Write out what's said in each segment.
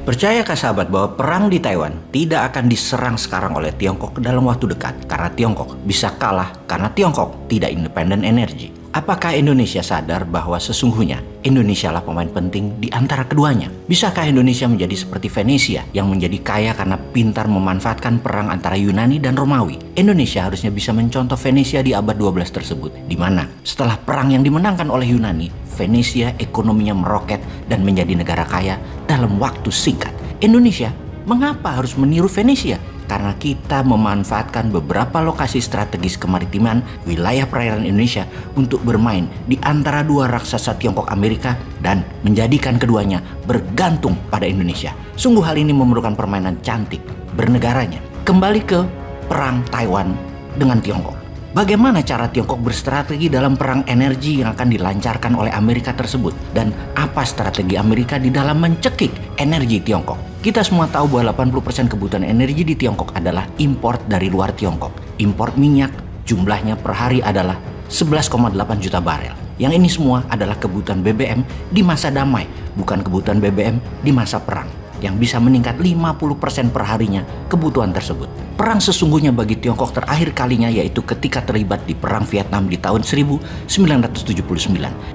Percayakah sahabat bahwa perang di Taiwan tidak akan diserang sekarang oleh Tiongkok dalam waktu dekat karena Tiongkok bisa kalah karena Tiongkok tidak independen energi? Apakah Indonesia sadar bahwa sesungguhnya Indonesia lah pemain penting di antara keduanya? Bisakah Indonesia menjadi seperti Venesia yang menjadi kaya karena pintar memanfaatkan perang antara Yunani dan Romawi? Indonesia harusnya bisa mencontoh Venesia di abad 12 tersebut, di mana setelah perang yang dimenangkan oleh Yunani, Venesia ekonominya meroket dan menjadi negara kaya dalam waktu singkat. Indonesia mengapa harus meniru Venesia? Karena kita memanfaatkan beberapa lokasi strategis kemaritiman wilayah perairan Indonesia untuk bermain di antara dua raksasa Tiongkok Amerika dan menjadikan keduanya bergantung pada Indonesia. Sungguh hal ini memerlukan permainan cantik bernegaranya. Kembali ke perang Taiwan dengan Tiongkok. Bagaimana cara Tiongkok berstrategi dalam perang energi yang akan dilancarkan oleh Amerika tersebut? Dan apa strategi Amerika di dalam mencekik energi Tiongkok? Kita semua tahu bahwa 80% kebutuhan energi di Tiongkok adalah import dari luar Tiongkok. Import minyak jumlahnya per hari adalah 11,8 juta barel. Yang ini semua adalah kebutuhan BBM di masa damai, bukan kebutuhan BBM di masa perang, yang bisa meningkat 50% per harinya kebutuhan tersebut. Perang sesungguhnya bagi Tiongkok terakhir kalinya yaitu ketika terlibat di Perang Vietnam di tahun 1979.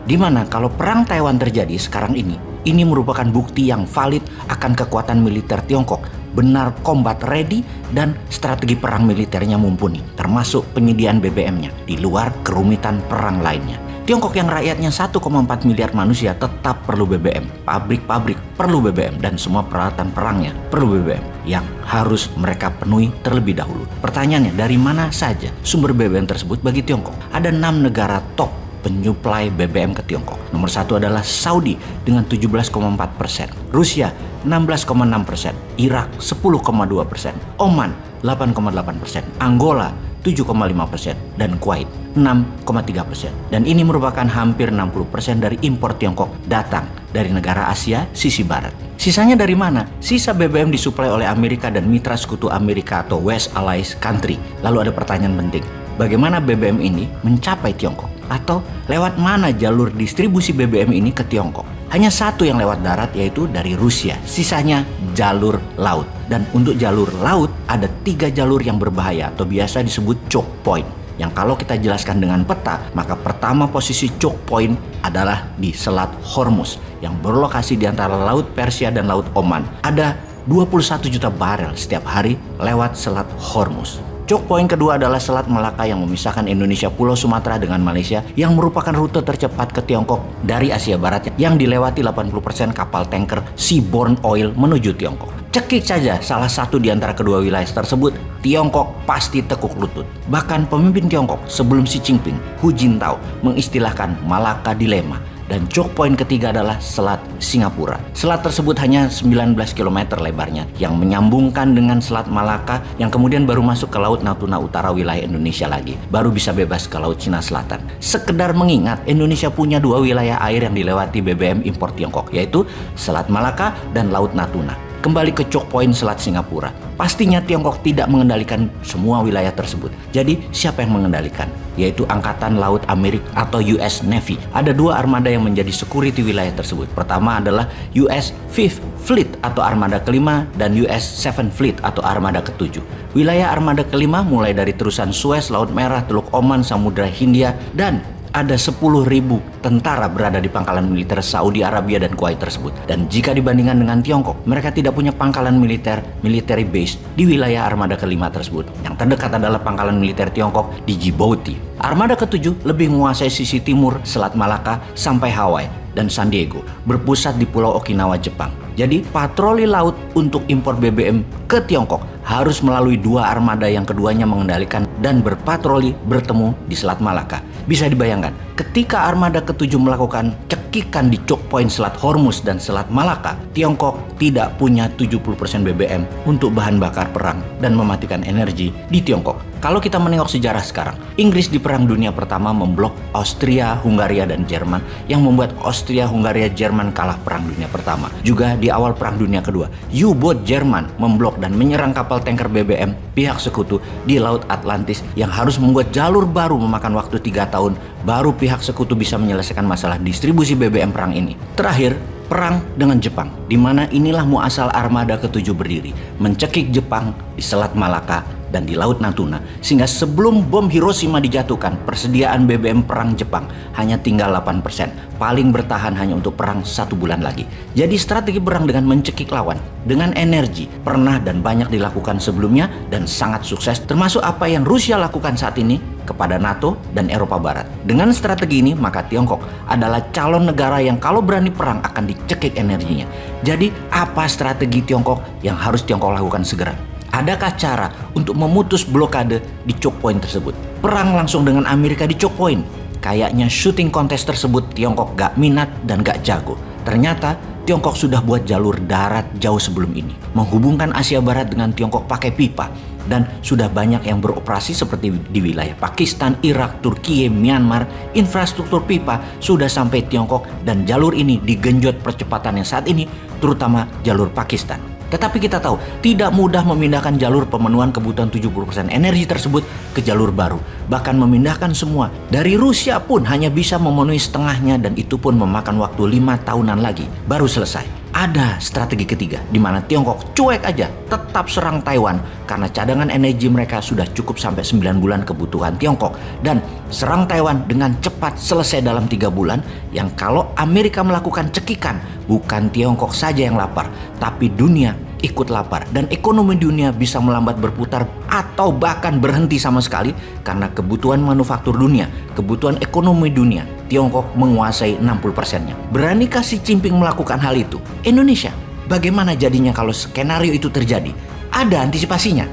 Di mana kalau perang Taiwan terjadi sekarang ini merupakan bukti yang valid akan kekuatan militer Tiongkok, benar combat ready dan strategi perang militernya mumpuni, termasuk penyediaan BBM-nya di luar kerumitan perang lainnya. Tiongkok yang rakyatnya 1,4 miliar manusia tetap perlu BBM. Pabrik-pabrik perlu BBM dan semua peralatan perangnya perlu BBM yang harus mereka penuhi terlebih dahulu. Pertanyaannya, dari mana saja sumber BBM tersebut bagi Tiongkok? Ada 6 negara top penyuplai BBM ke Tiongkok. Nomor 1 adalah Saudi dengan 17,4%, Rusia 16,6%, Irak 10,2%, Oman 8,8%, Angola 7,5%, dan Kuwait 6,3%. Dan ini merupakan hampir 60% dari impor Tiongkok datang dari negara Asia sisi barat. Sisanya dari mana? Sisa BBM disuplai oleh Amerika dan mitra sekutu Amerika atau West Allies Country. Lalu ada pertanyaan penting, bagaimana BBM ini mencapai Tiongkok? Atau lewat mana jalur distribusi BBM ini ke Tiongkok? Hanya satu yang lewat darat, yaitu dari Rusia. Sisanya jalur laut. Dan untuk jalur laut ada 3 jalur yang berbahaya atau biasa disebut choke point. Yang kalau kita jelaskan dengan peta, maka pertama posisi choke point adalah di Selat Hormuz yang berlokasi di antara Laut Persia dan Laut Oman. Ada 21 juta barel setiap hari lewat Selat Hormuz. Choke point kedua adalah Selat Malaka yang memisahkan Indonesia Pulau Sumatera dengan Malaysia, yang merupakan rute tercepat ke Tiongkok dari Asia Barat yang dilewati 80% kapal tanker seaborne oil menuju Tiongkok. Cekik saja salah satu di antara kedua wilayah tersebut, Tiongkok pasti tekuk lutut. Bahkan pemimpin Tiongkok sebelum Xi Jinping, Hu Jintao, mengistilahkan Malaka Dilema. Dan choke point ketiga adalah Selat Singapura. Selat tersebut hanya 19 km lebarnya yang menyambungkan dengan Selat Malaka yang kemudian baru masuk ke Laut Natuna Utara wilayah Indonesia lagi. Baru bisa bebas ke Laut Cina Selatan. Sekedar mengingat, Indonesia punya 2 wilayah air yang dilewati BBM impor Tiongkok, yaitu Selat Malaka dan Laut Natuna. Kembali ke choke point Selat Singapura. Pastinya Tiongkok tidak mengendalikan semua wilayah tersebut. Jadi siapa yang mengendalikan? Yaitu Angkatan Laut Amerika atau US Navy. Ada 2 armada yang menjadi security wilayah tersebut. Pertama adalah US Fifth Fleet atau armada kelima dan US Seventh Fleet atau armada ketujuh. Wilayah armada kelima mulai dari terusan Suez, Laut Merah, Teluk Oman, Samudra Hindia, dan ada 10.000 tentara berada di pangkalan militer Saudi Arabia dan Kuwait tersebut. Dan jika dibandingkan dengan Tiongkok, mereka tidak punya pangkalan military base di wilayah armada kelima tersebut. Yang terdekat adalah pangkalan militer Tiongkok di Djibouti. Armada ketujuh lebih menguasai sisi timur Selat Malaka sampai Hawaii dan San Diego, berpusat di Pulau Okinawa, Jepang. Jadi patroli laut untuk impor BBM ke Tiongkok harus melalui 2 armada yang keduanya mengendalikan dan berpatroli bertemu di Selat Malaka. Bisa dibayangkan, ketika armada ketujuh melakukan cekikan di choke point Selat Hormuz dan Selat Malaka, Tiongkok tidak punya 70% BBM untuk bahan bakar perang dan mematikan energi di Tiongkok. Kalau kita menengok sejarah sekarang, Inggris di Perang Dunia Pertama memblok Austria, Hungaria, dan Jerman yang membuat Austria, Hungaria, Jerman kalah Perang Dunia Pertama. Juga di awal Perang Dunia Kedua, U-boat Jerman memblok dan menyerang kapal tanker BBM pihak sekutu di Laut Atlantis yang harus membuat jalur baru memakan waktu 3 tahun baru pihak sekutu bisa menyelesaikan masalah distribusi BBM perang ini. Terakhir, Perang dengan Jepang, di mana inilah muasal armada ke-7 berdiri, mencekik Jepang di Selat Malaka dan di Laut Natuna, sehingga sebelum bom Hiroshima dijatuhkan, persediaan BBM perang Jepang hanya tinggal 8%, paling bertahan hanya untuk perang 1 bulan lagi. Jadi strategi perang dengan mencekik lawan, dengan energi, pernah dan banyak dilakukan sebelumnya dan sangat sukses, termasuk apa yang Rusia lakukan saat ini kepada NATO dan Eropa Barat. Dengan strategi ini, maka Tiongkok adalah calon negara yang kalau berani perang akan dicekik energinya. Jadi, apa strategi Tiongkok yang harus Tiongkok lakukan segera? Adakah cara untuk memutus blokade di choke point tersebut? Perang langsung dengan Amerika di choke point. Kayaknya shooting contest tersebut Tiongkok gak minat dan gak jago. Ternyata Tiongkok sudah buat jalur darat jauh sebelum ini, menghubungkan Asia Barat dengan Tiongkok pakai pipa. Dan sudah banyak yang beroperasi seperti di wilayah Pakistan, Irak, Turki, Myanmar. Infrastruktur pipa sudah sampai Tiongkok dan jalur ini digenjot percepatannya saat ini, terutama jalur Pakistan. Tetapi kita tahu, tidak mudah memindahkan jalur pemenuhan kebutuhan 70% energi tersebut ke jalur baru. Bahkan memindahkan semua. Dari Rusia pun hanya bisa memenuhi setengahnya dan itu pun memakan waktu 5 tahunan lagi, baru selesai. Ada strategi ketiga, di mana Tiongkok cuek aja, tetap serang Taiwan karena cadangan energi mereka sudah cukup sampai 9 bulan kebutuhan Tiongkok. Dan serang Taiwan dengan cepat selesai dalam 3 bulan, yang kalau Amerika melakukan cekikan, bukan Tiongkok saja yang lapar, tapi dunia ikut lapar. Dan ekonomi dunia bisa melambat berputar atau bahkan berhenti sama sekali karena kebutuhan manufaktur dunia, kebutuhan ekonomi dunia, Tiongkok menguasai 60%-nya. Beranikah Xi Jinping melakukan hal itu? Indonesia, bagaimana jadinya kalau skenario itu terjadi? Ada antisipasinya?